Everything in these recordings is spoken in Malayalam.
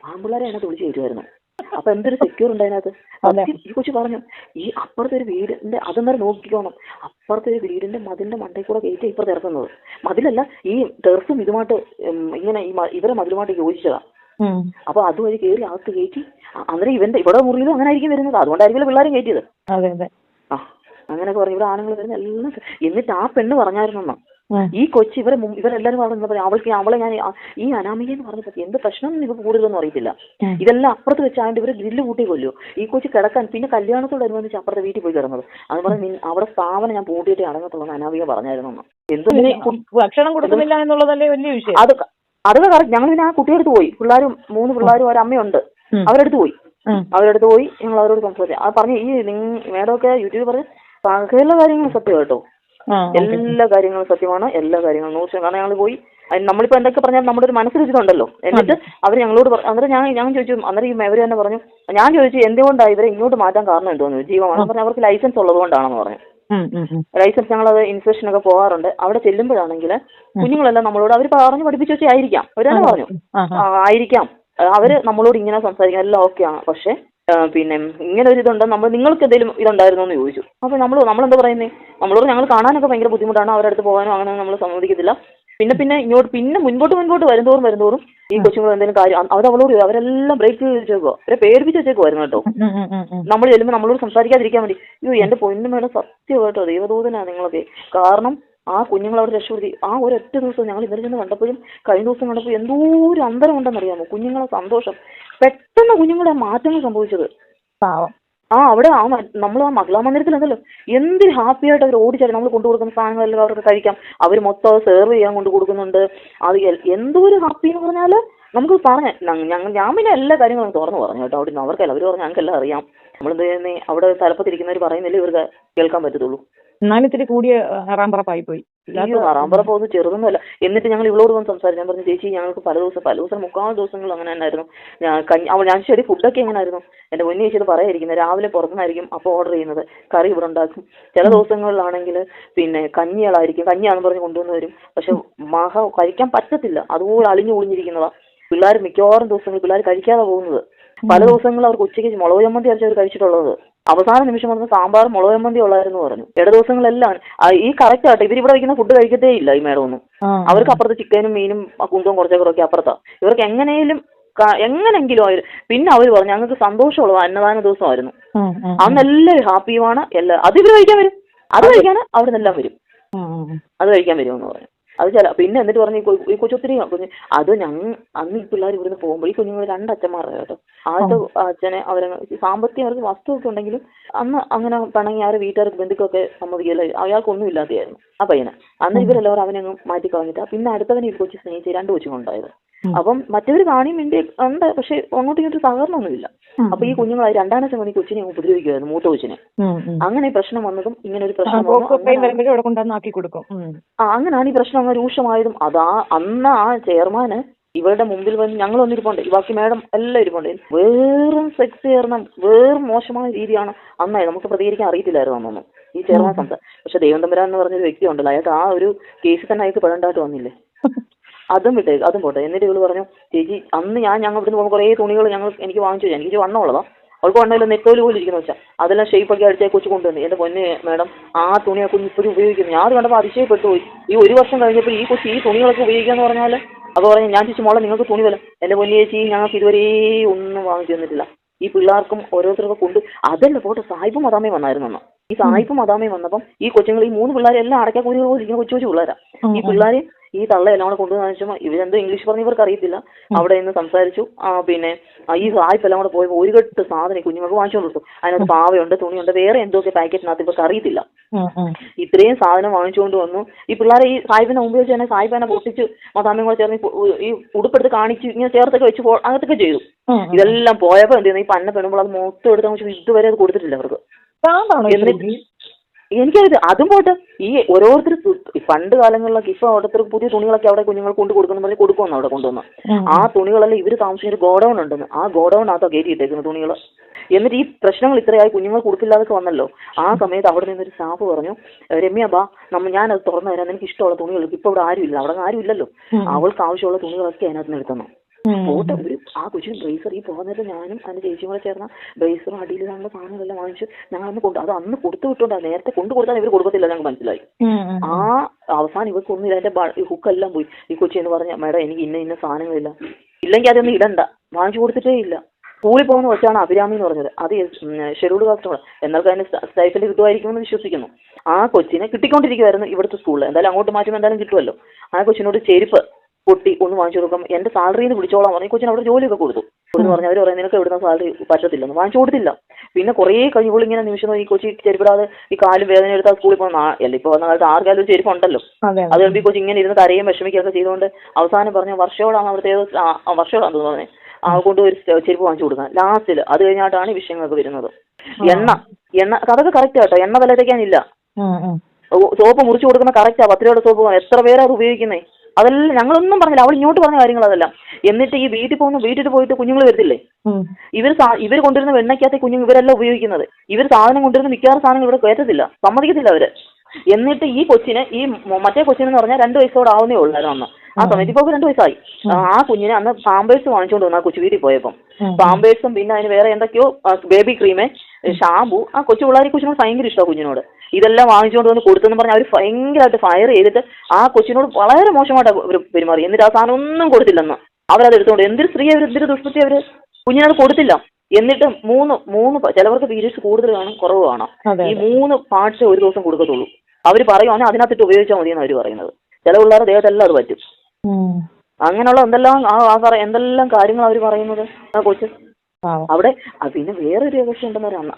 ആൺപിള്ളേരെ അതിനകത്ത് വിളിച്ച് കയറ്റുമായിരുന്നു. അപ്പൊ എന്തൊരു സെക്യൂർ ഉണ്ട് അതിനകത്ത്. ഈ കൊച്ചു പറഞ്ഞു ഈ അപ്പുറത്തെ ഒരു വീടിന്റെ അതെന്നേരം നോക്കിക്കോണം, അപ്പുറത്തെ ഒരു വീടിന്റെ മതിലിന്റെ മണ്ടയിൽ കൂടെ കയറ്റി ഇപ്പുറത്ത് ഇറക്കുന്നത്. മതിലല്ല, ഈ ടെറസും ഇതുമായിട്ട് ഇങ്ങനെ ഇവരെ മതിലുമായിട്ട് യോജിച്ചതാ. അപ്പൊ അതുവഴി കയറി അകത്ത് കയറ്റി. അന്നേരം ഇവിടെ മുറിയിലും അങ്ങനെ ആയിരിക്കും വരുന്നത്, അതുകൊണ്ടായിരിക്കും പിള്ളേരും കയറ്റിയത്. ആ അങ്ങനെയൊക്കെ പറഞ്ഞു ഇവിടെ ആണുങ്ങൾ വരുന്ന എല്ലാം. എന്നിട്ട് ആ പെണ്ണ് പറഞ്ഞായിരുന്നെന്നാ ഈ കൊച്ചി ഇവരെല്ലാരും പറഞ്ഞപ്പോ അവളെ ഞാൻ ഈ അനാമിക എന്ന് പറഞ്ഞപ്പോ എന്ത് പ്രശ്നം ഇവ കൂടുതലൊന്നും അറിയത്തില്ല. ഇതെല്ലാം അപ്പുറത്ത് വെച്ചാണ്ട് ഇവര് ഗ്രില്ല് കൂട്ടി കൊല്ലോ ഈ കൊച്ചി കിടക്കാൻ. പിന്നെ കല്യാണത്തോടനുബന്ധിച്ച് അപ്പുറത്തെ വീട്ടിൽ പോയി കിടന്നത്. അത് പറഞ്ഞ് അവിടെ സ്ഥാപനം ഞാൻ പൂട്ടിയിട്ടേ അടങ്ങത്തുള്ളൂ അനാമിക പറഞ്ഞായിരുന്നു. ഭക്ഷണം കൊടുക്കുന്നില്ല എന്നുള്ളതല്ലേ വലിയ വിഷയം. അതൊക്കെ കറക്റ്റ്. ഞങ്ങൾ പിന്നെ ആ കുട്ടിയെടുത്ത് പോയി, 3 പിള്ളേരും ഒരമ്മയുണ്ട്, അവരെടുത്ത് പോയി ഞങ്ങൾ അവരോട് സംസാരിച്ചു. അത് പറഞ്ഞ് ഈ മേഡമൊക്കെ യൂട്യൂബിൽ പറഞ്ഞ് സകല കാര്യങ്ങളും സത്യം കേട്ടോ, എല്ലാ കാര്യങ്ങളും സത്യമാണ്, എല്ലാ കാര്യങ്ങളും 100%. കാരണം ഞങ്ങൾ പോയി നമ്മളിപ്പോ എന്തൊക്കെ പറഞ്ഞാൽ നമ്മുടെ ഒരു മനസ്സിലിരിക്കുന്നുണ്ടല്ലോ. എന്നിട്ട് അവർ ഞങ്ങളോട് അന്നേരം ഞാൻ ചോദിച്ചു, അന്നേരം ഈ മേവര് തന്നെ പറഞ്ഞു, ഞാൻ ചോദിച്ചു എന്തുകൊണ്ടാണ് ഇവരെ ഇങ്ങോട്ട് മാറ്റാൻ കാരണം എന്തോന്നു, ജീവമാണ് പറഞ്ഞാൽ അവർക്ക് ലൈസൻസ് ഉള്ളത് കൊണ്ടാണെന്ന് പറഞ്ഞു. ലൈസൻസ് ഞങ്ങളത് ഇൻസ്പെക്ഷനൊക്കെ പോകാറുണ്ട്. അവിടെ ചെല്ലുമ്പോഴാണെങ്കിൽ കുഞ്ഞുങ്ങളെല്ലാം നമ്മളോട് അവർ പറഞ്ഞു പഠിപ്പിച്ചു വെച്ചേ ആയിരിക്കാം, അവർ തന്നെ പറഞ്ഞു ആയിരിക്കാം അവര് നമ്മളോട് ഇങ്ങനെ സംസാരിക്കാൻ എല്ലാം ഓക്കെയാണ്. പക്ഷെ പിന്നെ ഇങ്ങനെ ഒരു ഇതുണ്ട്, നിങ്ങൾക്ക് എന്തെങ്കിലും ഇതുണ്ടായിരുന്നോ എന്ന് ചോദിച്ചു. അപ്പൊ നമ്മളെന്താ പറയുന്നത്, നമ്മളോട് ഞങ്ങൾ കാണാനൊക്കെ ഭയങ്കര ബുദ്ധിമുട്ടാണ്, അവരുടെ അടുത്ത് പോകാനോ അങ്ങനെ നമ്മൾ സമ്മതിക്കത്തില്ല. പിന്നെ ഇങ്ങോട്ട് മുൻപോട്ട് വരുന്തോറും ഈ കൊച്ചുങ്ങൾ എന്തെങ്കിലും കാര്യം അവരെല്ലാം ബ്രേക്ക് വെച്ചേക്കോ, അവരെ പേടിപ്പിച്ച് വെച്ചേക്കുമായിരുന്നു കേട്ടോ. നമ്മൾ ചെല്ലുമ്പോൾ നമ്മളോട് സംസാരിക്കാതിരിക്കാൻ വേണ്ടി. എൻ്റെ പൊന്നു മേഡം സത്യം കേട്ടോ, ദൈവദൂതനാണ് നിങ്ങളൊക്കെ. കാരണം ആ കുഞ്ഞുങ്ങൾ അവിടെ രക്ഷപ്പെടുത്തി. ആ ഒരൊറ്റ ദിവസം ഞങ്ങൾ ഇന്നലെ ചെന്ന് കണ്ടപ്പോഴും കഴിഞ്ഞ ദിവസം കണ്ടപ്പോൾ എന്തോ ഒരു അന്തരം ഉണ്ടെന്നറിയാമോ. കുഞ്ഞുങ്ങളെ സന്തോഷം, പെട്ടെന്ന് കുഞ്ഞുങ്ങളുടെ മാറ്റങ്ങൾ സംഭവിച്ചത്. അവിടെ നമ്മൾ ആ മഹിളാ മന്ദിരത്തിലുണ്ടല്ലോ എന്തൊരു ഹാപ്പി ആയിട്ട് അവർ ഓടിച്ചാലും നമ്മൾ കൊണ്ടു കൊടുക്കുന്ന സാധനങ്ങളെല്ലാം അവർക്ക് കഴിക്കാം. അവർ മൊത്തം സെർവ് ചെയ്യാൻ കൊണ്ട് കൊടുക്കുന്നുണ്ട്. അത് എന്തോ ഒരു ഹാപ്പി എന്ന് പറഞ്ഞാൽ നമുക്ക് ഞാൻ പിന്നെ എല്ലാ കാര്യങ്ങളും തുറന്നു പറഞ്ഞു കേട്ടോ. അവിടെ അവർക്കല്ല, അവർ പറഞ്ഞു ഞങ്ങൾക്കെല്ലാം അറിയാം. നമ്മളെന്ത് ചെയ്യുന്നേ, അവിടെ തലപ്പത്തിരിക്കുന്നവർ പറയുന്നില്ലേ ഇവർക്ക് കേൾക്കാൻ പറ്റത്തുള്ളൂ. എന്നാലും ഇത്തിരി കൂടിയ ഹറാമ്പറപ്പായി പോയി. ഹറാമ്പറപ്പ് ഒന്നും ചെറുതൊന്നുമല്ല. എന്നിട്ട് ഞങ്ങൾ ഇവളോട് വന്ന് സംസാരിച്ചു. ഞാൻ പറഞ്ഞു ചേച്ചി ഞങ്ങൾക്ക് പല ദിവസം 3 ദിവസങ്ങൾ അങ്ങനെ തന്നെയായിരുന്നു. ഞാൻ ശരി ഫുഡൊക്കെ എങ്ങനെയായിരുന്നു എൻ്റെ മുന്നേ ചേച്ചി പറയാതിരിക്കുന്നത്, രാവിലെ പുറത്തുനിന്നായിരിക്കും അപ്പോൾ ഓർഡർ ചെയ്യുന്നത്, കറി ഇവിടെ ഉണ്ടാക്കും. ചില ദിവസങ്ങളിലാണെങ്കിൽ പിന്നെ കഞ്ഞിയാണെന്ന് പറഞ്ഞ് കൊണ്ടുവന്ന് വരും. പക്ഷെ കഴിക്കാൻ പറ്റത്തില്ല, അതുപോലെ അളിഞ്ഞു ഒളിഞ്ഞിരിക്കുന്നതാ. പിള്ളേർ മിക്കവാറും ദിവസങ്ങളിൽ പിള്ളേർ കഴിക്കാതെ പോകുന്നത്. പല ദിവസങ്ങളിൽ അവർക്ക് ഉച്ചയ്ക്ക് മുളക് ചമ്മന്തി അരച്ച് അവർ കഴിച്ചിട്ടുള്ളത്. അവസാന നിമിഷം വന്ന് സാമ്പാർ മുളക് ചമ്മന്തി ഉള്ളായിരുന്നു പറഞ്ഞു. ഇട ദിവസങ്ങളെല്ലാം ഈ കറക്റ്റ് ആയിട്ട് ഇവരിവിടെ വയ്ക്കുന്ന ഫുഡ് കഴിക്കത്തേ ഇല്ല ഈ മേഡം ഒന്നും. അവർക്ക് അപ്പുറത്ത് ചിക്കനും മീനും കുന്തവും കുറച്ചൊക്കെ അപ്പുറത്താ. ഇവർക്ക് എങ്ങനെങ്കിലും ആയാലും. പിന്നെ അവർ പറഞ്ഞു ഞങ്ങൾക്ക് സന്തോഷമുള്ളത് അന്നദാന ദിവസമായിരുന്നു, അന്നെല്ലാവരും ഹാപ്പിയുമാണ്. അത് ഇവർ കഴിക്കാൻ വരും, അത് കഴിക്കാൻ അവിടെ നിന്നെല്ലാം വരും, അത് കഴിക്കാൻ വരുമെന്ന് പറഞ്ഞു. അത് പിന്നെ എന്നിട്ട് പറഞ്ഞു ഈ കൊച്ചൊത്തിരി അത് അന്ന് ഈ പിള്ളേർ ഇവിടുന്ന് പോകുമ്പോൾ ഈ കുഞ്ഞുങ്ങൾ 2 അച്ഛന്മാരുടെ കേട്ടോ. ആദ്യത്തെ അച്ഛനെ സാമ്പത്തികം അവർക്ക് വസ്തുവൊക്കെ ഉണ്ടെങ്കിലും അന്ന് അങ്ങനെ പണങ്ങി ആരെ വീട്ടുകാർക്ക് ബന്ധുക്കൊക്കെ സമ്മതിക്കല്ലോ, അയാൾക്കൊന്നും ഇല്ലാതെയായിരുന്നു ആ പയ്യനെ. അന്ന് ഇവരെല്ലാവരും അവനങ്ങ് മാറ്റി കളഞ്ഞിട്ടാ. പിന്നെ അടുത്തവന് ഈ കൊച്ചു സ്നേഹിച്ച് 2 കൊച്ചുങ്ങളുണ്ടായത്. അപ്പം മറ്റവർ കാണിയും വേണ്ടി ഉണ്ട്, പക്ഷെ അങ്ങോട്ടും ഇങ്ങോട്ടും സഹകരണമൊന്നുമില്ല. അപ്പൊ ഈ കുഞ്ഞുങ്ങളായി 2ാം ദിവസം ഈ കൊച്ചിനെ ഉപദ്രവിക്കുമായിരുന്നു, മൂത്ത കൊച്ചിനെ. അങ്ങനെ ഈ പ്രശ്നം വന്നതും ഇങ്ങനെ ഒരു പ്രശ്നം അങ്ങനെയാണ് ഈ പ്രശ്നം അങ്ങ് രൂക്ഷമായതും. അന്ന് ആ ചെയർമാന് ഇവരുടെ മുമ്പിൽ വന്ന് ഞങ്ങൾ വന്നിരിപ്പുണ്ട്, ബാക്കി മേഡം എല്ലാം ഇരിപ്പുണ്ട്. വേറും സെക്സ് ചേർന്ന വേറും മോശമായ രീതിയാണ് അന്നായി. നമുക്ക് പ്രതികരിക്കാൻ അറിയത്തില്ലായിരുന്നു അന്നൊന്നും ഈ ചെയർമാൻ സംസാരം. പക്ഷെ ദേവൻ തമ്പുരാൻ എന്ന് പറഞ്ഞൊരു വ്യക്തി ഉണ്ടല്ലോ, അയാൾക്ക് ആ ഒരു കേസിൽ തന്നെ അയാൾക്ക് പെടേണ്ടതായിട്ട് വന്നില്ലേ. അതും പോട്ടെ. എന്നിട്ട് ഇവള് പറഞ്ഞു ചേച്ചി അന്ന് ഞങ്ങൾ ഇവിടുന്ന് പോകുമ്പോൾ കുറേ തുണികൾ എനിക്ക് വാങ്ങിച്ചു വെച്ചാൽ എനിക്ക് വണ്ണമുള്ളതാ, അവൾക്ക് വണ്ണമില്ല, നെത്തോല് പോലും ഇരിക്കുന്ന വെച്ചാൽ അതെല്ലാം ഷേപ്പൊക്കെ അടിച്ചേ കൊച്ചു കൊണ്ടുവന്നു. എൻ്റെ പൊന്നെ മേഡം ആ തുണിയെ കുഞ്ഞ് ഇപ്പോഴും ഉപയോഗിക്കുന്നു. ഞാൻ അത് കണ്ടപ്പോൾ അതിശയപ്പെട്ടു പോയി. ഈ 1 വർഷം കഴിഞ്ഞപ്പോൾ ഈ കൊച്ചു ഈ തുണികളൊക്കെ ഉപയോഗിക്കാന്ന് പറഞ്ഞാൽ അപ്പോൾ പറഞ്ഞു ഞാൻ ചേച്ചി മോളെ നിങ്ങൾക്ക് തുണി വല്ല എൻ്റെ പൊന്നെ ചേച്ചി ഞങ്ങൾക്ക് ഇതുവരെ ഒന്നും വാങ്ങിച്ചു തന്നിട്ടില്ല. ഈ പിള്ളേർക്കും ഓരോരുത്തർക്കും അതല്ല പോട്ടെ. സായിപ്പും മദാമയും വന്നായിരുന്നു. ഈ സായിപ്പും മദാമയും വന്നപ്പം ഈ കൊച്ചുങ്ങൾ ഈ 3 പിള്ളേരെല്ലാം അടയ്ക്കാൻ കൂടി ഇരിക്കുന്ന കൊച്ചു പിള്ളേരാ. ഈ പിള്ളേരെ ഈ തള്ളയെല്ലാം കൂടെ കൊണ്ടുവന്നു ഇവരെന്തോ ഇംഗ്ലീഷ് പറഞ്ഞ് ഇവർക്ക് അറിയത്തില്ല. അവിടെ നിന്ന് സംസാരിച്ചു. പിന്നെ ഈ സായിപ്പെല്ലാം കൂടെ പോയപ്പോൾ ഒരു കെട്ട് സാധനം കുഞ്ഞുങ്ങൾക്ക് വാങ്ങിച്ചു കൊടുത്തു. അതിനകത്ത് പാവയുണ്ട്, തുണിയുണ്ട്, വേറെ എന്തൊക്കെ പാക്കറ്റിനകത്ത് ഇവർക്ക് അറിയത്തില്ല. ഇത്രയും സാധനം വാങ്ങിച്ചുകൊണ്ട് വന്നു. ഈ പിള്ളേരെ ഈ സായിപ്പിനെ മുമ്പ് വെച്ച് തന്നെ സായിപ്പിനെ പൊട്ടിച്ച് മദാമയും കൂടെ ചേർന്ന് ഈ ഉടുപ്പെടുത്ത് കാണിച്ച് ഇങ്ങനെ ചേർത്തൊക്കെ വെച്ച് അകത്തൊക്കെ ചെയ്തു. ഇതെല്ലാം പോയപ്പോൾ എന്ത് ചെയ്യുന്നു, ഈ പന്ന പെണ്ണുമ്പോൾ അത് മൊത്തം എടുത്ത് ഇതുവരെ അത് കൊടുത്തിട്ടില്ല അവർക്ക്. എനിക്കത് അതും പോട്ടെ. ഈ ഓരോരുത്തർ പണ്ട് കാലങ്ങളിലൊക്കെ ഇപ്പൊ ഓരോരുത്തർക്ക് പുതിയ തുണികളൊക്കെ അവിടെ കുഞ്ഞുങ്ങൾ കൊണ്ട് കൊടുക്കുന്ന പോലെ കൊടുക്കുമെന്ന് അവിടെ കൊണ്ടുവന്ന് ആ തുണികളെല്ലാം ഇവർ താമസിക്കുന്ന ഒരു ഗോഡൌൺ ഉണ്ടെന്ന്, ആ ഗോഡൌണിനകത്തോ കയറ്റി ഇട്ടേക്കുന്ന തുണികൾ. എന്നിട്ട് ഈ പ്രശ്നങ്ങൾ ഇത്രയായി കുഞ്ഞുങ്ങൾ കൊടുക്കില്ലാതൊക്കെ വന്നല്ലോ. ആ സമയത്ത് അവിടെ നിന്നൊരു സ്റ്റാഫ് പറഞ്ഞു, രമ്യ ബാ ഞാനത് തുറന്നു തരാം, എനിക്ക് ഇഷ്ടമുള്ള തുണികൾ ഇപ്പൊ ഇവിടെ ആരും ഇല്ല, അവിടെ ആരും ഇല്ലല്ലോ, അവൾക്ക് ആവശ്യമുള്ള തുണികളൊക്കെ അതിനകത്ത് നിന്ന് എടുത്തന്നു. പോട്ടെ ഒരു ആ കൊച്ചിന് ബ്രേസർ ഈ പോകുന്നത് ഞാനും അതിന്റെ ചേച്ചിയും കൂടെ ചേർന്ന ബ്രേസറും അടിയിൽ നമ്മുടെ സാധനങ്ങളെല്ലാം വാങ്ങിച്ച് ഞങ്ങളന്ന് അത് അന്ന് കൊടുത്തു വിട്ടോണ്ടാ, നേരത്തെ കൊണ്ടു കൊടുത്താൽ ഇവർ കൊടുക്കത്തില്ല, ഞങ്ങൾക്ക് മനസ്സിലായി. ആ അവസാനം ഇവർക്കൊന്നും ഇല്ല, അതിന്റെ ഹുക്കെല്ലാം പോയി. ഈ കൊച്ചി എന്ന് പറഞ്ഞ മേഡം എനിക്ക് ഇന്ന സാധനങ്ങളില്ല, ഇല്ലെങ്കിൽ അതൊന്നും ഇടണ്ട, വാങ്ങിച്ചു കൊടുത്തിട്ടേ ഇല്ല. സ്കൂളിൽ പോകുന്ന കൊച്ചാണ് അഭിരാമി എന്ന് പറഞ്ഞത്, അത് ഷെഡ്യൂൾഡ് കാസ്റ്റുമാണ്, എന്നാൽ അതിന് സ്റ്റൈഫൻഡ് കിട്ടുമായിരിക്കുമെന്ന് വിശ്വസിക്കുന്നു. ആ കൊച്ചിനെ കിട്ടിക്കൊണ്ടിരിക്കുമായിരുന്നു ഇവിടുത്തെ സ്കൂളിൽ, എന്തായാലും അങ്ങോട്ട് മാറ്റുമ്പോൾ എന്തായാലും കിട്ടുമല്ലോ. ആ കൊച്ചിനോട് ചെരുപ്പ് പൊട്ടി ഒന്ന് വാങ്ങിച്ചു കൊടുക്കാം, എന്റെ സാലറിന്ന് പിടിച്ചോളാം പറഞ്ഞു. കൊച്ചിന് അവിടെ ജോലിയൊക്കെ കൊടുത്തു പറഞ്ഞു. അവർ പറയാം നിനക്ക് എവിടുന്ന സാലറി പറ്റത്തില്ലെന്ന്, വാങ്ങിച്ചു കൊടുത്തില്ല. പിന്നെ കുറേ കഴിയുമ്പോൾ ഇങ്ങനെ നിമിഷം ഈ കൊച്ചി ചെരുപ്പിടാതെ ഈ കാലും വേദന എടുത്താൽ സ്കൂളിൽ പോകുന്ന അല്ല, ഇപ്പൊ വന്ന കാലത്ത് ആർക്കാലും ഒരു ചെരുപ്പുണ്ടല്ലോ. അത് ഈ കൊച്ചി ഇങ്ങനെ ഇരുന്ന് കരയും വിഷമിക്കുകയൊക്കെ ചെയ്തുകൊണ്ട് അവസാനം പറഞ്ഞ വർഷയോടാണ് അവിടുത്തെ വർഷയോടാന്ന് പറഞ്ഞത് കൊണ്ട് ഒരു ചെരുപ്പ് വാങ്ങിച്ചു കൊടുക്കാൻ ലാസ്റ്റിൽ. അത് കഴിഞ്ഞാട്ടാണ് ഈ വിഷയങ്ങളൊക്കെ വരുന്നത്. എണ്ണ അതൊക്കെ കറക്റ്റ് കേട്ടോ, എണ്ണ വില തേക്കാനില്ല. സോപ്പ് മുറിച്ച് കൊടുക്കുന്ന കറക്റ്റാ, 10 രൂപയുടെ സോപ്പ് എത്ര പേരാ അത് ഉപയോഗിക്കുന്നേ. അതെല്ലാം ഞങ്ങളൊന്നും പറഞ്ഞില്ല, അവൾ ഇങ്ങോട്ട് പറഞ്ഞ കാര്യങ്ങൾ അതെല്ലാം. എന്നിട്ട് ഈ വീട്ടിൽ പോയിട്ട് കുഞ്ഞുങ്ങൾ വരത്തില്ലേ, ഇവർ കൊണ്ടുവരുന്ന വെണ്ണയ്ക്കകത്ത് കുഞ്ഞുങ്ങൾ ഇവരെല്ലാം ഉപയോഗിക്കുന്നത്. ഇവർ സാധനം കൊണ്ടുവരുന്ന മിക്കവാറും സാധനങ്ങൾ ഇവിടെ കയറ്റത്തില്ല, സമ്മതിക്കത്തില്ല അവര്. എന്നിട്ട് ഈ കൊച്ചിന് ഈ മറ്റേ കൊച്ചിനെന്ന് പറഞ്ഞാൽ 2 വയസ്സോടെ ആവുന്നേ ഉള്ളായിരുന്നു അന്ന്. ആ സമയത്ത് ഇപ്പോൾ 2 വയസ്സായി. ആ കുഞ്ഞിനെ അന്ന് പാമ്പേഴ്സ് വാങ്ങിച്ചുകൊണ്ട് വന്നു ആ കൊച്ചു വീട്ടിൽ പോയപ്പം. പാമ്പേഴ്സും പിന്നെ അതിന് വേറെ എന്തൊക്കെയോ ബേബി ക്രീമ്, ഷാമ്പു. ആ കൊച്ചു പിള്ളേർ കൊച്ചിനോട് ഭയങ്കര ഇഷ്ടമാണ് കുഞ്ഞിനോട്. ഇതെല്ലാം വാങ്ങിച്ചുകൊണ്ട് വന്ന് കൊടുത്തെന്ന് പറഞ്ഞാൽ അവർ ഭയങ്കരമായിട്ട് ഫയർ ചെയ്തിട്ട് ആ കൊച്ചിനോട് വളരെ മോശമായിട്ടാണ് അവർ പെരുമാറി. എന്നിട്ട് ആ സാധനം ഒന്നും കൊടുത്തില്ലെന്ന് അവരത് എടുത്തുകൊണ്ട്. എന്തൊരു സ്ത്രീ അവർ, എന്തൊരു ദുഷ്പത്തി അവർ, കുഞ്ഞിനത് കൊടുത്തില്ല. എന്നിട്ട് മൂന്ന് ചിലവർക്ക് പീരീഡ്സ് കൂടുതൽ കാണും കുറവ് കാണാം, ഈ 3 പാർട്സ് ഒരു ദിവസം കൊടുക്കത്തുള്ളൂ. അവർ പറയുവാണെങ്കിൽ അതിനകത്തിട്ട് ഉപയോഗിച്ചാൽ മതിയെന്ന് അവർ പറയുന്നത്. ചില പിള്ളേരുടെ ദേഹത്തെല്ലാം അത് പറ്റും. അങ്ങനെയുള്ള എന്തെല്ലാം കാര്യങ്ങൾ അവർ പറയുന്നത് ആ കൊച്ച് അവിടെ. പിന്നെ വേറൊരു രഹസ്യം ഉണ്ടെന്ന് പറയാം,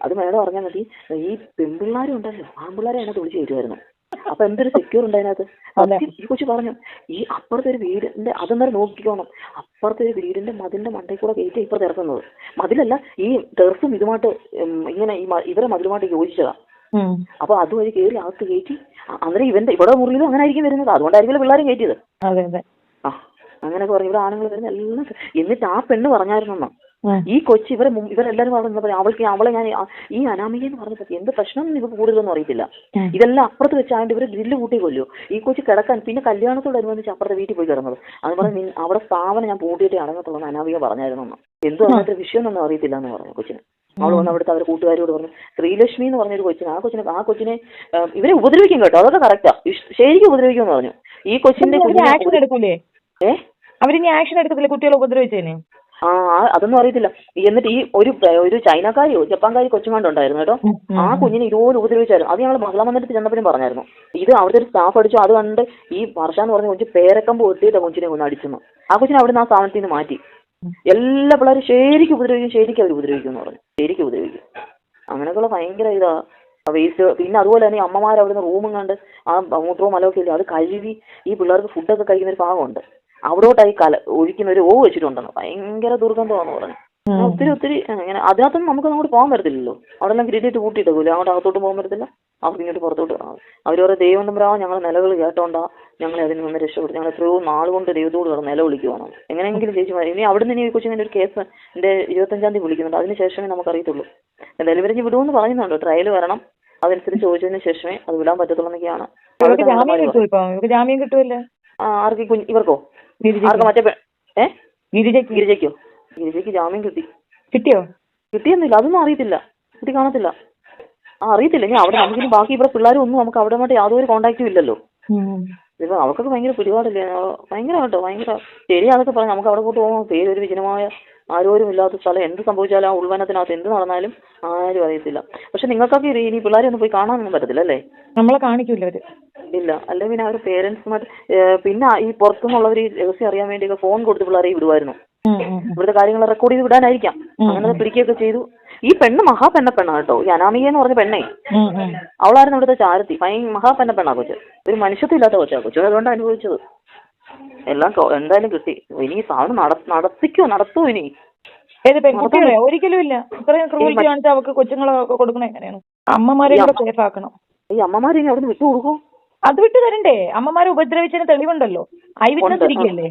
അത് മേഡം പറഞ്ഞാൽ മതി. ഈ പെൺപിള്ളേരും ഉണ്ടല്ലോ, ആൺപിള്ളേരെ അതിനകത്ത് വിളിച്ച് കയറ്റുമായിരുന്നു. അപ്പൊ എന്തൊരു സെക്യൂർ ഉണ്ട് അതിനകത്ത്. ഈ കൊച്ചു പറഞ്ഞു ഈ അപ്പുറത്തെ ഒരു വീടിന്റെ അതെന്നേരം നോക്കിക്കോണം, അപ്പുറത്തെ ഒരു വീടിന്റെ മതിലിന്റെ മണ്ടയിൽ കൂടെ കയറ്റി ഇപ്പുറത്ത് ഇറക്കുന്നത്. മതിലല്ല, ഈ ടെറസും ഇതുമായിട്ട് ഇങ്ങനെ ഇവരെ മതിലുമായിട്ട് യോജിച്ചതാ. അപ്പൊ അതുവഴി കയറി അകത്ത് കയറ്റി. അന്നേരം ഇവിടെ മുറിയിലും അങ്ങനെ ആയിരിക്കും വരുന്നത്, അതുകൊണ്ടായിരിക്കും പിള്ളേരും കയറ്റിയത്. ആ അങ്ങനെയൊക്കെ പറഞ്ഞു ഇവിടെ ആണുങ്ങൾ വരുന്ന എല്ലാം. എന്നിട്ട് ആ പെണ്ണ് പറഞ്ഞായിരുന്നു ഈ കൊച്ചി ഇവരെല്ലാരും പറഞ്ഞപ്പോൾ അവളെ ഞാൻ ഈ അനാമികയെന്ന് പറഞ്ഞപ്പോ എന്ത് പ്രശ്നം ഇവ കൂടുതലൊന്നും അറിയത്തില്ല. ഇതെല്ലാം അപ്പുറത്ത് വെച്ചാണ്ട് ഇവര് ഗ്രില്ല് കൂട്ടി കൊല്ലോ ഈ കൊച്ചി കിടക്കാൻ. പിന്നെ കല്യാണത്തോടനുബന്ധിച്ച് അപ്പുറത്തെ വീട്ടിൽ പോയി കിടന്നത്. അത് പറഞ്ഞ് അവിടെ സ്ഥാപനം ഞാൻ പൂട്ടിയിട്ടേ അടങ്ങത്തുള്ളൂ അനാമിക പറഞ്ഞായിരുന്നു. എന്തോ അങ്ങനത്തെ വിഷയമൊന്നും അറിയത്തില്ല എന്ന് പറഞ്ഞു കൊച്ചിന്. അവൾ വന്ന് അവിടുത്തെ അവരുടെ കൂട്ടുകാരോട് പറഞ്ഞു. ശ്രീലക്ഷ്മി എന്ന് പറഞ്ഞൊരു കൊച്ചിന് ആ കൊച്ചിനെ ഇവരെ ഉപദ്രവിക്കും കേട്ടോ, അതൊക്കെ കറക്റ്റാ, ശരിക്കും ഉപദ്രവിക്കുമെന്ന് പറഞ്ഞു. ഈ കൊച്ചിന്റെ അവരിനി ആക്ഷൻ എടുക്കത്തില്ല കുട്ടികളെ ഉപദ്രവിച്ചേനെ. അതൊന്നും അറിയത്തില്ല. എന്നിട്ട് ഈ ഒരു ചൈനക്കാരിയോ ജപ്പാൻകാരി കൊച്ചുകൊണ്ടുണ്ടായിരുന്നു കേട്ടോ, ആ കുഞ്ഞിനെ ഇതുപോലെ ഉപദ്രവിച്ചായിരുന്നു. അത് ഞങ്ങൾ മഹിളാ മന്ദിരത്തിൽ ചെന്നപ്പോഴും പറഞ്ഞായിരുന്നു. ഇത് അവിടുത്തെ ഒരു സ്റ്റാഫ് അടിച്ചു. അത് കണ്ട് ഈ വർഷ എന്ന് പറഞ്ഞ കൊച്ചു പേരക്കമ്പ് പൊട്ടിയിട്ട് കൊച്ചിനെ ഒന്ന് അടിച്ചെന്ന്. ആ കൊച്ചിനെ അവിടുന്ന് ആ സ്ഥാപനത്തിൽ നിന്ന് മാറ്റി. എല്ലാ പിള്ളേരും ശരിക്കും അവർ ഉപദ്രവിക്കും എന്ന് പറഞ്ഞു, ശരിക്കും ഉപദ്രവിക്കും. അങ്ങനെയൊക്കെയുള്ള ഭയങ്കര ഇതാ വേസ്റ്റ്. പിന്നെ അതുപോലെ തന്നെ അമ്മമാർ അവിടുന്ന് റൂമും കണ്ട് ആ മൂത്രവും മലമൊക്കെ ഇല്ല അത് കഴുകി ഈ പിള്ളേർക്ക് ഫുഡൊക്കെ കഴിക്കുന്ന ഒരു ഭാഗമുണ്ട്, അവിടോട്ടായി ഒഴിക്കുന്ന ഒരു വെച്ചിട്ടുണ്ടെന്ന്. ഭയങ്കര ദുർഗന്ധമാണെന്ന് പറഞ്ഞു. ഒത്തിരി അങ്ങനെ അതിനകത്തൊന്നും നമുക്ക് അങ്ങോട്ട് പോകാൻ പറ്റത്തില്ലല്ലോ. അവിടെ എല്ലാം ഗ്രില്ലിട്ട് പൂട്ടിയിട്ടേക്കൂല്ലേ, അങ്ങോട്ട് അകത്തോട്ട് പോകാൻ പറ്റത്തില്ല, അവർക്ക് ഇങ്ങോട്ട് പുറത്തോട്ട് കാണാം. അവർ പറയും ദൈവം തമ്പുരാൻ ഞങ്ങൾ നിലകൾ കേട്ടോണ്ടാ ഞങ്ങളെ അതിൽ നിന്ന് രക്ഷപ്പെടുത്തി, ഞങ്ങൾ എത്രയോ നാളുകൊണ്ട് ദൈവത്തോട് കിടന്ന് നിലവിളിക്കുവാണ്. എങ്ങനെയെങ്കിലും ചേച്ചി ഇനി അവിടുന്ന് ഇനി കൊച്ചിങ്ങനെ ഒരു കേസ് എൻ്റെ 25-ാം തീയതി വിളിക്കുന്നുണ്ട്, അതിന് ശേഷമേ നമുക്കറിയത്തുള്ളൂ. എന്തായാലും ഇവരെ വിടുമെന്ന് പറയുന്നുണ്ട്, ട്രയൽ വരണം, അതനുസരിച്ച് ചോദിച്ചതിന് ശേഷമേ അത് വിടാൻ പറ്റത്തുള്ളൂ എന്നൊക്കെയാണ്. ജാമ്യം കിട്ടുമല്ലേ ആർക്ക്? ഇവർക്കോ? ആർക്ക്? മറ്റേ ഗിരിജയ്ക്ക് ജാമ്യം കിട്ടിയൊന്നുമില്ല. അതൊന്നും അറിയത്തില്ല, കുട്ടി കാണത്തില്ല. അറിയത്തില്ല. ഇനി അവിടെ നമുക്കിനി ബാക്കി ഇവിടെ പിള്ളേരും ഒന്നും നമുക്ക് അവിടെ മറ്റേ യാതൊരു കോണ്ടാക്റ്റും ഇല്ലല്ലോ. ഇപ്പൊ അവർക്കൊക്കെ ഭയങ്കര പിടിപാടില്ലേ, ഭയങ്കര കേട്ടോ, ഭയങ്കര ശരി. അതൊക്കെ പറഞ്ഞു നമുക്ക് അവിടെ പോയിട്ട് പോകുമ്പോൾ പേരൊരു വിജനമായ ആരോരും ഇല്ലാത്ത സ്ഥലം, എന്ത് സംഭവിച്ചാലും ആ ഉൾവനത്തിനകത്ത് എന്ത് നടന്നാലും ആരും അറിയത്തില്ല. പക്ഷെ നിങ്ങൾക്കൊക്കെ ഇനി പിള്ളേരെ ഒന്നും പോയി കാണാനൊന്നും പറ്റത്തില്ല അല്ലേ? നമ്മളെ കാണിക്കൂല അവര്. ഇല്ല അല്ലെ പിന്നെ അവർ പേരൻസുമായിട്ട് പിന്നെ ഈ പുറത്തുനിന്നുള്ളവർ ഈ രഹസ്യം അറിയാൻ വേണ്ടിയൊക്കെ ഫോൺ കൊടുത്ത് പിള്ളേരെ വിടുമായിരുന്നു. ഇവിടുത്തെ കാര്യങ്ങൾ റെക്കോർഡ് ചെയ്ത് വിടാനായിരിക്കാം. അങ്ങനെ പിടിക്കുകയൊക്കെ ചെയ്തു. ഈ പെണ്ണ് പെണ്ണാ കേട്ടോ, ഈ അനാമിക എന്ന് പറഞ്ഞ പെണ്ണേ, അവളായിരുന്നു ഇവിടുത്തെ ചാരത്തി. പെണ്ണാ കൊച്ച്, ഒരു മനുഷ്യത്വം ഇല്ലാത്ത കൊച്ചാ കൊച്ചു. അതുകൊണ്ട് അനുഭവിച്ചത് എല്ലാം എന്തായാലും കിട്ടി. ഇനി സാധനം നടത്തുമോ ഇനി? ഒരിക്കലും ഇല്ല. ഇത്രയും ക്രൂരിറ്റി കാണിച്ചാൽ അവർക്ക് കൊച്ചുങ്ങളൊക്കെ കൊടുക്കണ എങ്ങനെയാണ്? അമ്മമാരെ സേഫ് ആക്കണം. ഈ അമ്മമാരെ ഇനി അവിടെ വിട്ടു കൊടുക്കും. അത് വിട്ടു തരണ്ടേ? അമ്മമാരെ ഉപദ്രവിച്ചതിന് തെളിവുണ്ടല്ലോ, ഐ വിറ്റ്നസ് ഇരിക്കല്ലേ.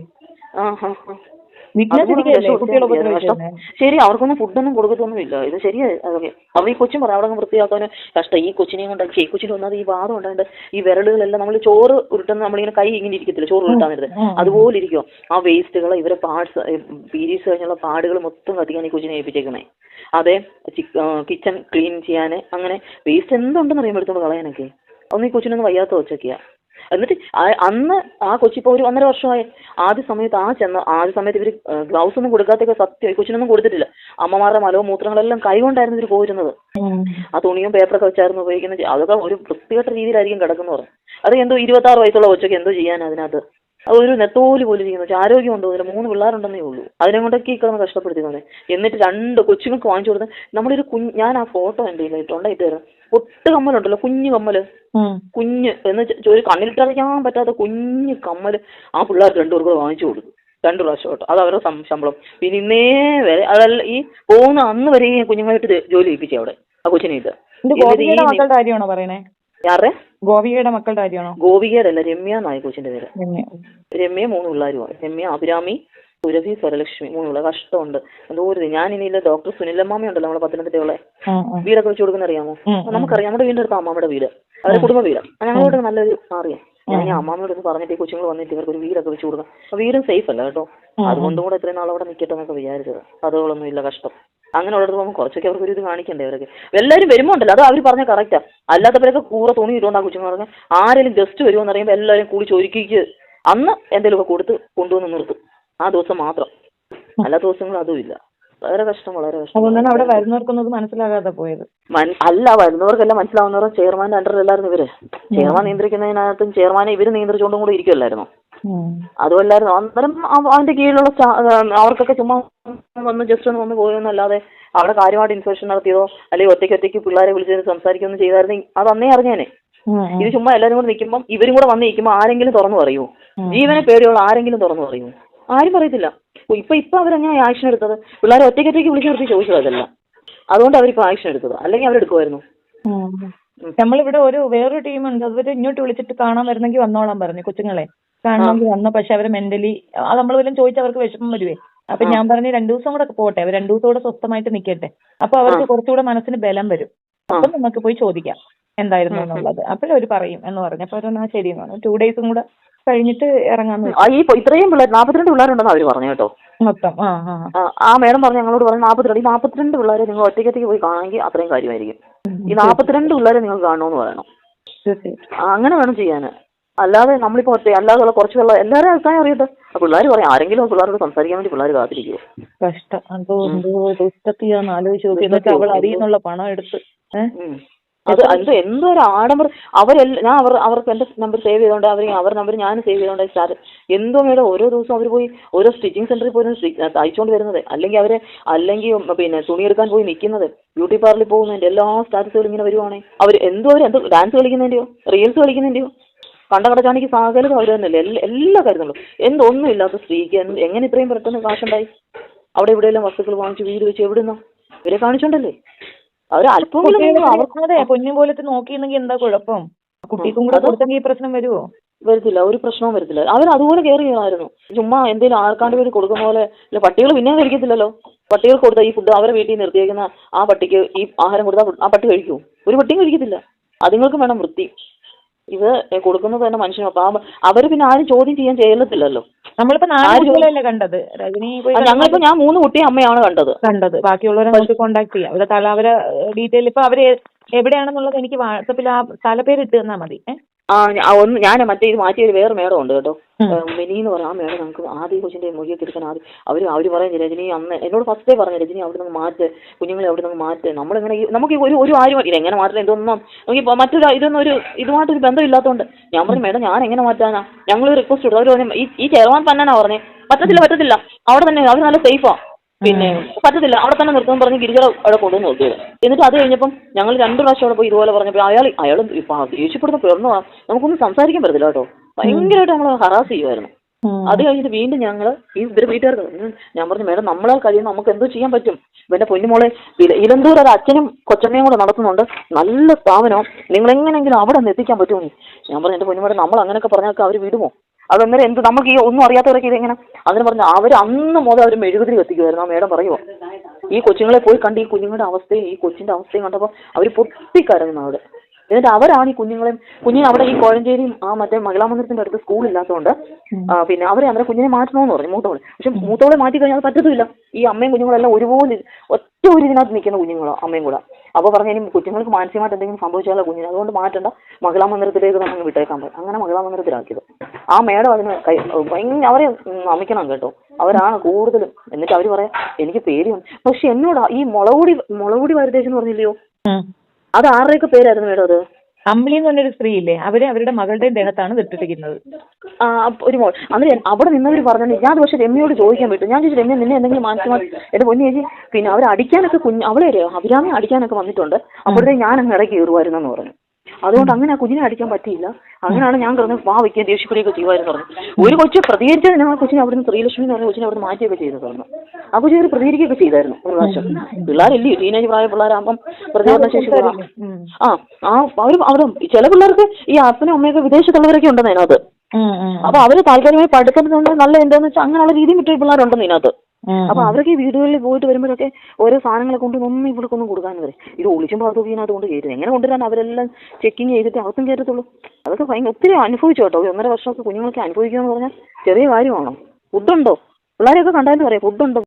ശരി, അവർക്കൊന്നും ഫുഡൊന്നും കൊടുക്കത്തൊന്നുമില്ല. ഇത് ശരിയായി അതൊക്കെ. അവർ ഈ കൊച്ചും പറയാം അവിടെ വൃത്തിയാക്കാനും കഷ്ടം. ഈ കൊച്ചിനെയും കൊണ്ട് ഈ കൊച്ചിന് വന്നത് ഈ വാദം ഉണ്ടായിട്ട് ഈ വിരലുകളെല്ലാം നമ്മൾ ചോറ് ഉരുട്ടുന്ന നമ്മളിങ്ങനെ കൈ ഇങ്ങനെ ഇരിക്കത്തില്ല ചോറ് ഉരുട്ടാൻ നേരത്ത്, അതുപോലെ ഇരിക്കും. ആ വേസ്റ്റുകൾ ഇവരെ പാർട്സ് പീരീഡ്സ് കഴിഞ്ഞുള്ള പാടുകൾ മൊത്തം കത്തിക്കാൻ ഈ കൊച്ചിനെ ഏൽപ്പിച്ചേക്കുന്നേ. അതെ, കിച്ചൺ ക്ലീൻ ചെയ്യാൻ, അങ്ങനെ വേസ്റ്റ് എന്തുണ്ടെന്ന് അറിയാൻ എടുത്തോണ്ട് കളയാനൊക്കെ. ഒന്ന് ഈ കൊച്ചിനൊന്ന് വയ്യാത്ത വെച്ചൊക്കെയാ. എന്നിട്ട് അന്ന് ആ കൊച്ചിപ്പോൾ ഒരു 1.5 വർഷമായി. ആദ്യ സമയത്ത് ഇവർ ഗ്ലൗസ് ഒന്നും കൊടുക്കാത്തൊക്കെ സത്യം കൊച്ചിനൊന്നും കൊടുത്തിട്ടില്ല. അമ്മമാരുടെ മലവും മൂത്രങ്ങളെല്ലാം കൈകൊണ്ടായിരുന്നു ഇവർ പോരുന്നത്. ആ തുണിയും പേപ്പറൊക്കെ വെച്ചായിരുന്നു ഉപയോഗിക്കുന്നത്. അതൊക്കെ ഒരു വൃത്തികെട്ട രീതിയിലായിരിക്കും കിടക്കുന്നവർ. അത് എന്തോ 26 വയസ്സുള്ള കൊച്ചൊക്കെ എന്തോ ചെയ്യാൻ അതിനകത്ത്. അതൊരു നെത്തോലി പോലും ഇരിക്കുന്നു. ആരോഗ്യം ഉണ്ടോ? അതിൽ 3 പിള്ളേരുണ്ടെന്നേ ഉള്ളൂ. അതിനെ കൊണ്ടൊക്കെ ഈ കിടന്ന് കഷ്ടപ്പെടുത്തിക്കൊണ്ട് എന്നിട്ട് 2 കൊച്ചുങ്ങൾക്ക് വാങ്ങിച്ചു കൊടുത്ത് നമ്മളൊരു ഞാൻ ആ ഫോട്ടോ എൻ്റെ ഇട്ടുണ്ടായിട്ട് തരാം. പൊട്ട് കമ്മലുണ്ടല്ലോ, കുഞ്ഞു കമ്മല്, കുഞ്ഞ് എന്ന് ഒരു കണ്ണിലിട്ടറിയാൻ പറ്റാത്ത കുഞ്ഞു കമ്മല് ആ പിള്ളേർ 2 പേർക്ക് വാങ്ങിച്ചു കൊടുക്കും 2 പ്രാവശ്യം കേട്ടോ. അത് അവരുടെ ശമ്പളം. പിന്നെ ഇന്നേ വരെ അതല്ല ഈ പോകുന്ന അന്ന് വരെ കുഞ്ഞുങ്ങളായിട്ട് ജോലി ഏൽപ്പിച്ചേ അവിടെ ആ കൊച്ചിനെ. യാറെ ഗോപികയുടെ മക്കളുടെ കാര്യമാണോ? ഗോപികയുടെ അല്ല, രമ്യ എന്നായി കൊച്ചിന്റെ പേര്. രമ്യ 3 പിള്ളേരുമാണ്. രമ്യ, അഭിരാമി, സുരഭി, സ്വരലക്ഷ്മി 3 പിള്ളേർ. കഷ്ടമുണ്ട് എന്തോ ഒരു. ഞാൻ ഇനിയില്ല ഡോക്ടർ സുനിലമ്മാമ ഉണ്ടല്ലോ നമ്മളെ പത്തനംതിട്ടയുള്ള, വീടൊക്കെ വെച്ച് കൊടുക്കുന്ന അറിയാമോ? നമുക്കറിയാം. നമ്മുടെ വീടിന്റെ അടുത്ത് അമ്മാമ്മയുടെ വീട്, അവരുടെ കുടുംബ വീട്. ഞങ്ങളോട് നല്ലൊരു അറിയാം. ഞാൻ അമ്മാമ്മയോട് പറഞ്ഞിട്ട് കൊച്ചുങ്ങൾ വന്നിട്ട് ഇവർക്ക് ഒരു വീടൊക്കെ വെച്ച് കൊടുക്കാം. വീടും സേഫ് അല്ല കേട്ടോ. അതുകൊണ്ടും കൂടെ ഇത്രയും നാളവിടെ നിൽക്കട്ടെ എന്നൊക്കെ വിചാരിച്ചത്. അതുകളൊന്നും ഇല്ല, കഷ്ടം. അങ്ങനെ ഉള്ളത് പോകുമ്പോൾ കുറച്ചൊക്കെ അവർക്ക് ഒരു ഇത് കാണിക്കണ്ടേ അവരൊക്കെ. എല്ലാവരും വരുമ്പോൾ ഉണ്ടല്ലോ, അത് അവർ പറഞ്ഞ കറക്റ്റാ. അല്ലാത്തവരൊക്കെ കൂറ തുണി ഇട്ടുകൊണ്ട് ആ കൊച്ചുങ്ങൾ പറഞ്ഞാൽ ആരെങ്കിലും ഗസ്റ്റ് വരുമെന്ന് അറിയുമ്പോൾ എല്ലാവരും കൂടി ചൊരുക്കിക്ക് അന്ന് എന്തെങ്കിലുമൊക്കെ കൊടുത്ത് കൊണ്ടുവന്ന് നിർത്തും. ആ ദിവസം മാത്രം. അല്ലാത്ത ദിവസങ്ങൾ അതും ഇല്ല. വളരെ കഷ്ടം, വളരെ കഷ്ടം. അതുകൊണ്ടാണ് അവിടെ വരുന്നവർക്കൊന്നും മനസ്സിലാകാതെ പോയത്. അല്ല, വരുന്നവർക്കെല്ലാം മനസ്സിലാവുന്നവർ ചെയർമാൻ്റെ അണ്ടറിലല്ലായിരുന്നു ഇവര്. ചെയർമാൻ നിയന്ത്രിക്കുന്നതിനകത്തും ചെയർമാനെ ഇവര് നിയന്ത്രിച്ചുകൊണ്ടും കൂടി ഇരിക്കുമല്ലായിരുന്നോ? അതുമല്ലായിരുന്നു. അന്നേരം അതിന്റെ കീഴിലുള്ള അവർക്കൊക്കെ ചുമ്മാ വന്ന് ജസ്റ്റ് ഒന്ന് വന്ന് പോയെന്നല്ലാതെ അവിടെ കാര്യമായിട്ട് ഇൻസ്പെക്ഷൻ നടത്തിയതോ അല്ലെങ്കിൽ ഒറ്റയ്ക്ക് പിള്ളേരെ വിളിച്ച് സംസാരിക്കുകയൊന്നും ചെയ്തായിരുന്നെങ്കിൽ അത് അന്നേ അറിഞ്ഞേനെ. ഇത് ചുമ്മാ എല്ലാവരും കൂടെ നിൽക്കുമ്പോൾ ഇവരും കൂടെ വന്ന് നിൽക്കുമ്പോൾ ആരെങ്കിലും തുറന്നു പറയൂ? ജീവനെ പേടിയുള്ള ആരെങ്കിലും തുറന്നു പറയൂ? ആരും പറയത്തില്ല. ഇപ്പൊ അവരങ്ങനെ ആക്ഷൻ എടുത്തത് പിള്ളേരെ ഒറ്റയ്ക്ക് വിളിച്ച് നിർത്തി ചോദിച്ചത് അതല്ല. അതുകൊണ്ട് അവരിപ്പോ ആക്ഷൻ എടുത്തത്. അല്ലെങ്കിൽ അവരെടുക്കുമായിരുന്നു. നമ്മളിവിടെ വേറൊരു ടീമുണ്ട്. അവര് ഇങ്ങോട്ട് വിളിച്ചിട്ട് കാണാൻ വരുന്നെങ്കിൽ വന്നോളാൻ പറഞ്ഞു. കൊച്ചുങ്ങളെ കാണണമെങ്കിൽ വന്നോ. പക്ഷെ അവര് മെന്റലി നമ്മൾ വല്ലതും ചോദിച്ചാൽ അവർക്ക് വിഷമം വരുവേ. അപ്പൊ ഞാൻ പറഞ്ഞു 2 ദിവസം കൂടെ പോട്ടെ, അവർ 2 ദിവസം കൂടെ സ്വസ്ഥമായിട്ട് നിൽക്കട്ടെ. അപ്പൊ അവർക്ക് കുറച്ചുകൂടെ മനസ്സിന് ബലം വരും. അപ്പൊ നമുക്ക് പോയി ചോദിക്കാം എന്തായിരുന്നു എന്നുള്ളത്. അപ്പോഴവര് പറയും എന്ന് പറഞ്ഞു. അപ്പൊ അവരെന്നാ ശരിയെന്ന് പറഞ്ഞു. 2 ഡേയ്സും കൂടെ കഴിഞ്ഞിട്ട് ഇറങ്ങാന്ന് വെച്ചു. ഇത്രയും പിള്ളേർ 42 പിള്ളേരുണ്ടെന്ന് അവര് പറഞ്ഞു കേട്ടോ മൊത്തം. ആ മേഡം പറഞ്ഞു ഞങ്ങളോട് പറഞ്ഞു 42 പിള്ളേരെ നിങ്ങൾ ഒറ്റയ്ക്ക് പോയി കാണുമെങ്കിൽ അത്രയും കാര്യമായിരിക്കും. ഈ 42 പിള്ളേരെ നിങ്ങൾ കാണണമെന്ന് പറയണം. അങ്ങനെ വേണം ചെയ്യാൻ. അല്ലാതെ നമ്മളിപ്പോ അല്ലാതെ കുറച്ച് വെള്ളം എല്ലാവരും അഭിപ്രായം അറിയട്ടെ. പിള്ളേർ പറയും ആരെങ്കിലും പിള്ളേരോട് സംസാരിക്കാൻ വേണ്ടി പിള്ളേർ കാത്തിരിക്കുമോ? കഷ്ടം. അതോ ദുഷ്ടത്തിയാന്ന് ആലോചിച്ച് നോക്കി. എന്നിട്ട് അവൾ അതിൽ പണം എടുത്ത് എന്തോ ഒരു ആഡംബരം. ഞാൻ അവർക്ക് എന്റെ നമ്പർ സേവ് ചെയ്തോണ്ട് അവരുടെ നമ്പർ ഞാൻ സേവ് ചെയ്തോണ്ട് സ്റ്റാർട്ട് എന്തോ മേഡം ഓരോ ദിവസം അവർ പോയി ഓരോ സ്റ്റിച്ചിങ് സെന്ററിൽ പോയി തയ്ച്ചുകൊണ്ട് വരുന്നത്. അല്ലെങ്കിൽ പിന്നെ തുണിയെടുക്കാൻ പോയി നിൽക്കുന്നത്, ബ്യൂട്ടി പാർലറിൽ പോകുന്നതിന്റെ എല്ലാ സ്റ്റാറ്റസുകളും ഇങ്ങനെ വരുവാണെങ്കിൽ അവർ എന്തോ ഡാൻസ് കളിക്കുന്നതിന്റെയോ റീൽസ് കളിക്കുന്നതിന്റെയോ കണ്ടകടച്ചാണെങ്കിൽ സാകലതും അവർ തന്നെയല്ലേ എല്ലാ കാര്യങ്ങളും. എന്തൊന്നും ഇല്ലാത്ത സ്ത്രീക്ക് എങ്ങനെ ഇത്രയും പെട്ടെന്ന് കാശുണ്ടായി? അവിടെ ഇവിടെയെല്ലാം വസ്തുക്കൾ വാങ്ങിച്ച് വീട് വെച്ച് എവിടുന്നോ ഇവരെ കാണിച്ചോണ്ടല്ലേ. അവർ അല്പമെങ്കിലും കുഞ്ഞു പോലത്തെ നോക്കിയിരുന്നെങ്കിൽ എന്താ കുഴപ്പം? കുട്ടിക്കും കൂടെ കൊടുത്തെങ്കിൽ ഈ പ്രശ്നം വരുമോ? വരത്തില്ല, ഒരു പ്രശ്നവും വരത്തില്ല. അവർ അതുപോലെ കെയർ ചെയ്യണമായിരുന്നു. ചുമ്മാ എന്തെങ്കിലും ആർക്കാണ്ട് വേണ്ടി കൊടുക്കുന്ന പോലെ. പട്ടികൾ പിന്നെ കഴിക്കത്തില്ലല്ലോ. പട്ടികൾ കൊടുത്താൽ ഈ ഫുഡ് അവരെ വീട്ടിൽ നിർത്തിയേക്കുന്ന ആ പട്ടിക്ക് ഈ ആഹാരം കൊടുത്താൽ ആ പട്ടി കഴിക്കുമോ? ഒരു പട്ടിയും കഴിക്കത്തില്ല. അതുങ്ങൾക്കും വേണം വൃത്തി. ഇത് കൊടുക്കുന്നത് തന്നെ മനുഷ്യനും. അപ്പൊ അവര് പിന്നെ ആരും ചോദ്യം ചെയ്യാൻ ചെയ്യത്തില്ലല്ലോ. നമ്മളിപ്പോ 4 കുട്ടികളല്ലേ കണ്ടത്? രജനി ഞങ്ങളിപ്പോ ഞാൻ 3 കുട്ടിയെ അമ്മയാണ് കണ്ടത്. ബാക്കിയുള്ളവരെ നമുക്ക് കോണ്ടാക്ട് ചെയ്യാം. അവരെ ഡീറ്റെയിൽ ഇപ്പൊ അവര് എവിടെയാണെന്നുള്ളത് എനിക്ക് വാട്സപ്പിൽ ആ സ്ഥലപ്പേര് ഇട്ട് തന്നാ മതി. ഞാൻ മറ്റേ ഇത് മാറ്റിയ വേറെ മേഡം ഉണ്ട് കേട്ടോ, മിനി എന്ന് പറയാം. ആ മേഡം നമുക്ക് ആദ്യം കൊച്ചിന്റെ മൊഴിയൊക്കെ എടുക്കാൻ അവര് പറയുന്നത് രജനി അന്ന് എന്നോട് ഫസ്റ്റേ പറഞ്ഞു രജനി അവിടെ നിന്ന് മാറ്റ്, കുഞ്ഞുങ്ങളെ അവിടെ നിന്ന് മാറ്റ്. നമ്മളിങ്ങനെ നമുക്ക് ഒരു ആരും ഇത് എങ്ങനെ മാറ്റില്ല ഇതൊന്നും നമുക്ക് മറ്റൊരു ഇതുമായിട്ടൊരു ബന്ധം ഇല്ലാത്തതുകൊണ്ട് ഞാൻ പറഞ്ഞു മേഡം ഞാൻ എങ്ങനെ മാറ്റാനാ? ഞങ്ങൾ റിക്വസ്റ്റ് ഇട്ടു. അവർ പറഞ്ഞു ഈ ചെയർമാൻ തന്നെയാ പറഞ്ഞേ പറ്റത്തില്ല അവിടെ തന്നെ അവർ നല്ല സേഫാ, പിന്നെ പറ്റത്തില്ല അവിടെ തന്നെ നിർത്തുമെന്ന് പറഞ്ഞ് ഗിരിജറ അവിടെ കൊണ്ടുവന്ന് നിർത്തിയത്. എന്നിട്ട് അത് കഴിഞ്ഞപ്പം ഞങ്ങൾ 2 പ്രാവശ്യം അവിടെ പോയി ഇതുപോലെ പറഞ്ഞപ്പോൾ അയാൾ ദേഷ്യപ്പെടുന്ന പിറന്നു നമുക്കൊന്നും സംസാരിക്കാൻ പറ്റത്തില്ല കേട്ടോ. ഭയങ്കരമായിട്ട് നമ്മൾ ഹറാസ് ചെയ്യുമായിരുന്നു. അത് കഴിഞ്ഞിട്ട് വീണ്ടും ഞങ്ങൾ ഇവരുടെ വീട്ടുകാർക്ക് ഞാൻ പറഞ്ഞു മേഡം നമ്മളാൽ കഴിയുന്ന നമുക്ക് എന്തോ ചെയ്യാൻ പറ്റും. ഇവന്റെ പൊന്നുമോളെ ഇലന്തൂർ ഒരു അച്ഛനും കൊച്ചമ്മയും കൂടെ നടത്തുന്നുണ്ട്, നല്ല സ്ഥാപനം, നിങ്ങൾ എങ്ങനെയെങ്കിലും അവിടെ നിന്ന് എത്തിക്കാൻ പറ്റുമോ? ഞാൻ പറഞ്ഞു എന്റെ പൊന്നുമോളെ നമ്മൾ അങ്ങനെയൊക്കെ പറഞ്ഞാൽ അവർ വിടുമോ? അതെന്നേരം എന്ത് നമുക്ക് ഈ ഒന്നും അറിയാത്തവരൊക്കെ ഇതെങ്ങനെ അതിന് പറഞ്ഞു അവർ അന്ന് മുതൽ അവർ മെഴുകുതിരി കത്തിക്കുമായിരുന്നു. ആ മേഡം പറയുമോ ഈ കൊച്ചുങ്ങളെ പോയി കണ്ട് ഈ കുഞ്ഞുങ്ങളുടെ അവസ്ഥയും ഈ കൊച്ചിന്റെ അവസ്ഥയും കണ്ടപ്പോൾ അവർ പൊട്ടിക്കരങ്ങുന്നു അവിടെ. എന്നിട്ട് അവരാണ് ഈ കുഞ്ഞിനെ അവിടെ ഈ കോഴഞ്ചേരിയും ആ മറ്റേ മഹിളാ മന്ദിരത്തിന്റെ അടുത്ത് സ്കൂളില്ലാത്തതുകൊണ്ട് പിന്നെ അവരെ അന്നേരം കുഞ്ഞിനെ മാറ്റണമെന്ന് പറഞ്ഞു മൂത്തോളെ. പക്ഷെ മൂത്തോളെ മാറ്റി കഴിഞ്ഞാൽ അത് പറ്റത്തില്ല. ഈ അമ്മയും കുഞ്ഞുങ്ങളെല്ലാം ഒരുപോലെ ഒറ്റ ഒരു ഇതിനകത്ത് നിൽക്കുന്ന കുഞ്ഞുങ്ങളോ അമ്മയും കൂടെ. അപ്പോൾ പറഞ്ഞു ഇനി കുഞ്ഞുങ്ങൾക്ക് മാനസികമായിട്ട് എന്തെങ്കിലും സംഭവിച്ചാലോ കുഞ്ഞിന്, അതുകൊണ്ട് മാറ്റണ്ട, മഹിളാ മന്ദിരത്തിലേക്ക് നമുക്ക് വിട്ടേക്കാൻ പറ്റും. അങ്ങനെ മഹിളാ മന്ദിരത്തിലാക്കിയത്. ആ മേഡം അതിന് ഭയങ്കര അവരെ നമിക്കണം കേട്ടോ. അവരാണ് കൂടുതലും. എന്നിട്ട് അവർ പറയാം എനിക്ക് പേടിയുണ്ട്. പക്ഷെ എന്നോടാ ഈ മുളകുടി വരുതേശം എന്ന് പറഞ്ഞില്ലയോ, അത് ആരുടെയൊക്കെ പേരായിരുന്നു മേഡം? അത് അമ്പിളി എന്ന് പറഞ്ഞൊരു സ്ത്രീ ഇല്ലേ, അവരുടെ മകളുടെ ദേഹത്താണ് ഇട്ടിരിക്കുന്നത്. ഒരു മോൾ. അന്നേരം അവിടെ നിന്നവർ പറഞ്ഞു, ഞാൻ പക്ഷെ രമ്യയോട് ചോദിക്കാൻ പറ്റും. ഞാൻ ചോദിച്ചു രമ്യ നിന്നെ എന്തെങ്കിലും മാനസികമായി എന്റെ പൊന്നു ചേച്ചി, പിന്നെ അവരെ അടിക്കാനൊക്കെ അവളെ അഭിരാമി അടിക്കാനൊക്കെ വന്നിട്ടുണ്ട്, അപ്പോഴത്തെ ഞാൻ അങ്ങ് ഇടയ്ക്ക് കയറുമായിരുന്നെന്ന് പറഞ്ഞു. അതുകൊണ്ട് അങ്ങനെ ആ കുഞ്ഞിനെ അടിക്കാൻ പറ്റിയില്ല. അങ്ങനെയാണ് ഞാൻ കിടന്ന് വയ്ക്കാൻ ദേഷ്യപ്പെടുകയൊക്കെ ചെയ്യുമായിരുന്നു പറഞ്ഞു. ഒരു കൊച്ചു പ്രതികരിച്ചാൽ ഞാൻ ആ കൊച്ചിനെ അവിടുന്ന് ശ്രീലക്ഷ്മി എന്ന് പറഞ്ഞ കൊച്ചിനെ അവിടെ മാറ്റിയൊക്കെ ചെയ്തു പറഞ്ഞു. ആ കൊച്ചു അവർ പ്രതികരിക്കുകയൊക്കെ ചെയ്തായിരുന്നു ഒരു പ്രാവശ്യം. പിള്ളേരില്ലേ ടീനേജ് പ്രായ പിള്ളേരാകുമ്പം പ്രതികരണ ശേഷി അവർ ചില പിള്ളേർക്ക് ഈ അപ്പനും അമ്മയൊക്കെ വിദേശത്തുള്ളവരൊക്കെ ഉണ്ടെന്ന് അതിനകത്ത്. അപ്പൊ അവര് താൽക്കാലികമായി പഠിത്തത്തിനുണ്ട് നല്ല എന്താന്ന് വെച്ചാൽ അങ്ങനെയുള്ള രീതിയും വിട്ട പിള്ളേരുണ്ടെന്ന് ഇതിനകത്ത്. അപ്പൊ അവർക്ക് ഈ വീടുകളിൽ പോയിട്ട് വരുമ്പോഴൊക്കെ ഓരോ സാധനങ്ങളെ കൊണ്ടൊന്നും ഇവർക്കൊന്നും കൊടുക്കാൻ വരെ ഇത് ഒളിച്ചുമ്പോൾ അതൊക്കെ ഇതിനകത്ത് കൊണ്ട് കയറ്റുന്നത് എങ്ങനെ കൊണ്ടുവരാൻ അവരെല്ലാം ചെക്കിങ് ചെയ്തിട്ട് അകത്തും കയറ്റത്തുള്ളൂ. അതൊക്കെ ഭയങ്കര ഒത്തിരി അനുഭവിച്ചു കേട്ടോ. 1.5 വർഷമൊക്കെ കുഞ്ഞുങ്ങളൊക്കെ അനുഭവിക്കുക എന്ന് പറഞ്ഞാൽ ചെറിയ കാര്യമാണോ? ഫുഡുണ്ടോ? പിള്ളേരെയൊക്കെ കണ്ടാലും പറയാം ഫുഡുണ്ടോ.